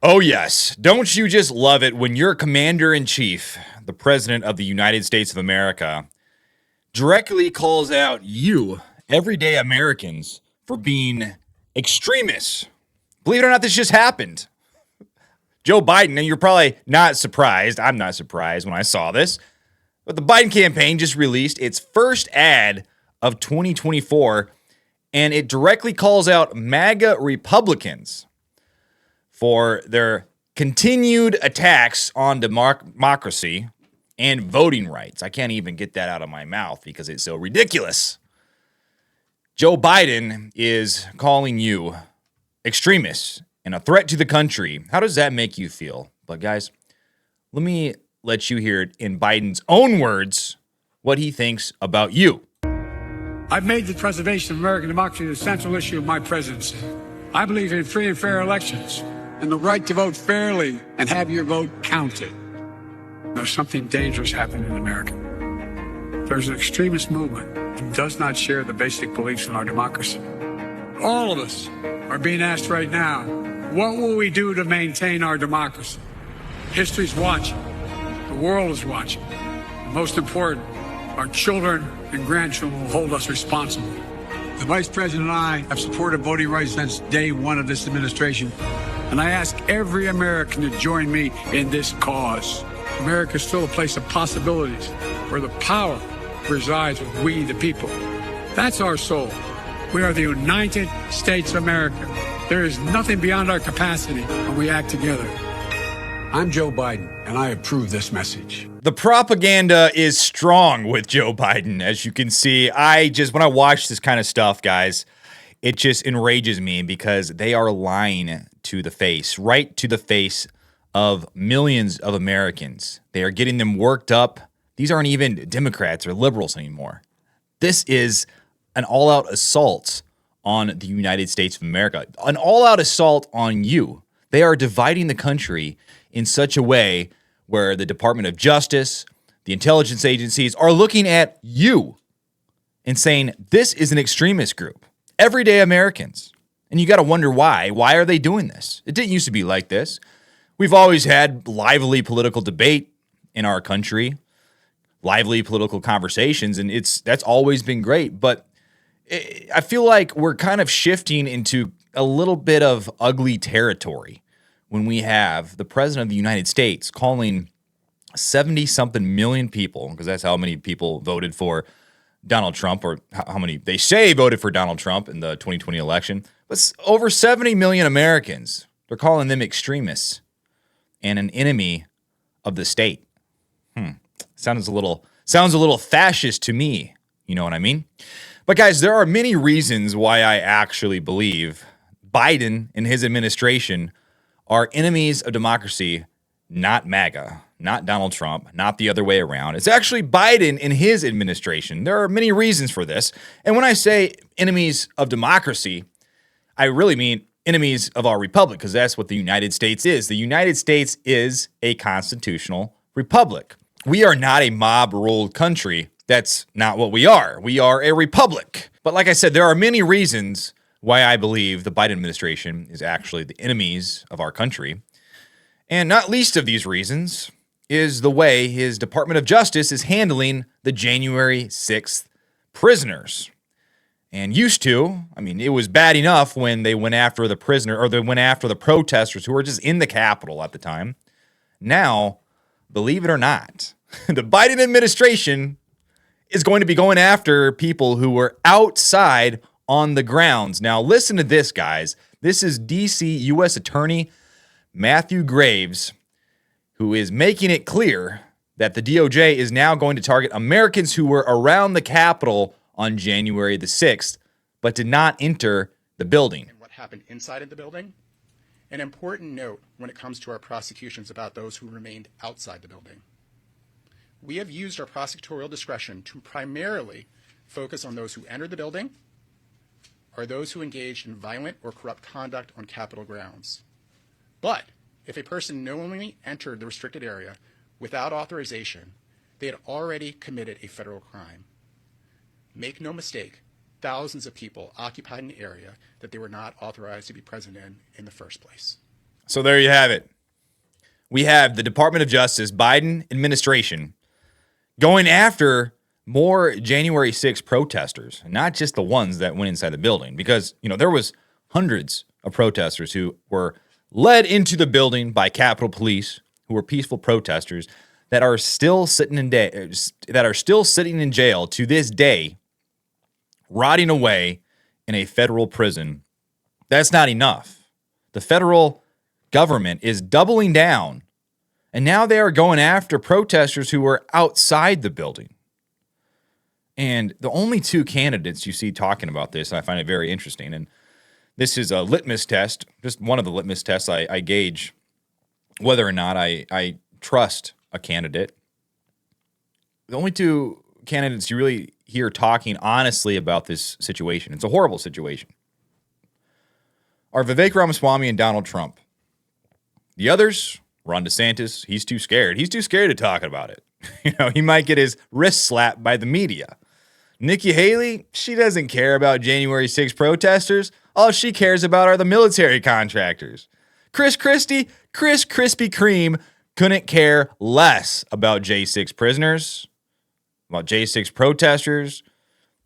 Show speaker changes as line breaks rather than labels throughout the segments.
Oh, yes. Don't you just love it when your commander-in-chief, the President of the United States of America, directly calls out you, everyday Americans, for being extremists? Believe it or not, this just happened. Joe Biden, and you're probably not surprised. I'm not surprised when I saw this. But the Biden campaign just released its first ad of 2024, and it directly calls out MAGA Republicans for their continued attacks on democracy and voting rights. I can't even get that out of my mouth because it's so ridiculous. Joe Biden is calling you extremists and a threat to the country. How does that make you feel? But guys, let me let you hear it in Biden's own words, what he thinks about you.
I've made the preservation of American democracy the central issue of my presidency. I believe in free and fair elections and the right to vote fairly and have your vote counted. There's something dangerous happening in America. There's an extremist movement that does not share the basic beliefs in our democracy. All of us are being asked right now, what will we do to maintain our democracy? History's watching. The world is watching. And most important, our children and grandchildren will hold us responsible. The Vice President and I have supported voting rights since day one of this administration, and I ask every American to join me in this cause. America is still a place of possibilities where the power resides with we, the people. That's our soul. We are the United States of America. There is nothing beyond our capacity when we act together. I'm Joe Biden, and I approve this message.
The propaganda is strong with Joe Biden, as you can see. When I watch this kind of stuff, guys, it just enrages me because they are lying to the face, right to the face of millions of Americans. They are getting them worked up. These aren't even Democrats or liberals anymore. This is an all-out assault on the United States of America, an all-out assault on you. They are dividing the country in such a way where the Department of Justice, the intelligence agencies are looking at you and saying, this is an extremist group, everyday Americans. And you got to wonder why. Why are they doing this? It didn't used to be like this. We've always had lively political debate in our country, lively political conversations, and that's always been great. But I feel like we're kind of shifting into a little bit of ugly territory when we have the President of the United States calling 70-something million people, because that's how many people voted for Donald Trump, or how many they say voted for Donald Trump in the 2020 election. But over 70 million Americans, they're calling them extremists and an enemy of the state. Sounds a little fascist to me. You know what I mean? But guys, there are many reasons why I actually believe Biden and his administration are enemies of democracy, not MAGA, not Donald Trump, not the other way around. It's actually Biden and his administration. There are many reasons for this. And when I say enemies of democracy, I really mean enemies of our republic, because that's what the United States is. The United States is a constitutional republic. We are not a mob-ruled country. That's not what we are. We are a republic. But like I said, there are many reasons why I believe the Biden administration is actually the enemies of our country. And not least of these reasons is the way his Department of Justice is handling the January 6th prisoners. And it was bad enough when they went after the prisoner, or they went after the protesters who were just in the Capitol at the time. Now, believe it or not, the Biden administration is going to be going after people who were outside on the grounds. Now, listen to this, guys. This is D.C. U.S. Attorney Matthew Graves, who is making it clear that the DOJ is now going to target Americans who were around the Capitol on January the 6th, but did not enter the building.
And what happened inside of the building? An important note when it comes to our prosecutions about those who remained outside the building. We have used our prosecutorial discretion to primarily focus on those who entered the building or those who engaged in violent or corrupt conduct on Capitol grounds. But if a person knowingly entered the restricted area without authorization, they had already committed a federal crime. Make no mistake, thousands of people occupied an area that they were not authorized to be present in the first place.
So there you have it. We have the Department of Justice, Biden administration, going after more January 6 protesters, not just the ones that went inside the building, because, there was hundreds of protesters who were led into the building by Capitol Police, who were peaceful protesters that are still sitting in jail to this day, rotting away in a federal prison. That's not enough. The federal government is doubling down, and now they are going after protesters who were outside the building. And the only two candidates you see talking about this, I find it very interesting. And this is a litmus test, just one of the litmus tests I gauge whether or not I trust a candidate. The only two candidates you really hear talking honestly about this situation, it's a horrible situation, are Vivek Ramaswamy and Donald Trump. The others, Ron DeSantis, he's too scared. He's too scared to talk about it. He might get his wrist slapped by the media. Nikki Haley, she doesn't care about January 6 protesters. All she cares about are the military contractors. Chris Christie, Chris Krispy Kreme, couldn't care less about J6 prisoners, about J6 protesters,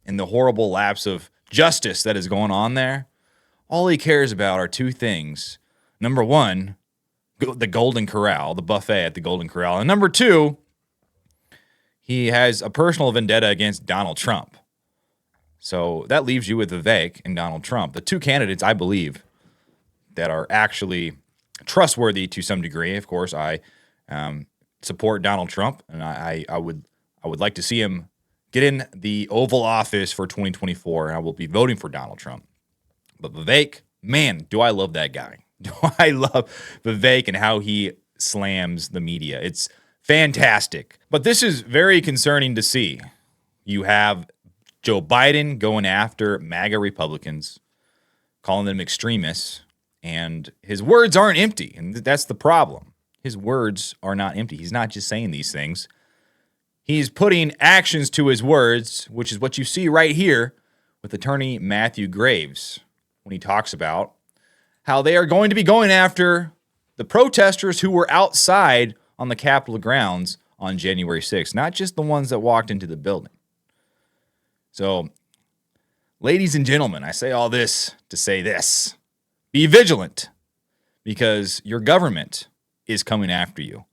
and the horrible lapse of justice that is going on there. All he cares about are two things. Number one, the Golden Corral, the buffet at the Golden Corral. And number two, he has a personal vendetta against Donald Trump. So that leaves you with Vivek and Donald Trump, the two candidates, I believe, that are actually trustworthy to some degree. Of course, I support Donald Trump, and I would like to see him get in the Oval Office for 2024, and I will be voting for Donald Trump. But Vivek, man, do I love that guy. Do I love Vivek and how he slams the media. It's fantastic. But this is very concerning to see. You have Joe Biden going after MAGA Republicans, calling them extremists, and his words aren't empty, and that's the problem. His words are not empty. He's not just saying these things. He's putting actions to his words, which is what you see right here with attorney Matthew Graves when he talks about how they are going to be going after the protesters who were outside on the Capitol grounds on January 6th, not just the ones that walked into the building. So, ladies and gentlemen, I say all this to say this. Be vigilant, because your government is coming after you.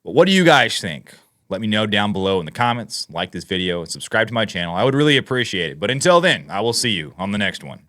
But what do you guys think? Let me know down below in the comments. Like this video and subscribe to my channel. I would really appreciate it. But until then, I will see you on the next one.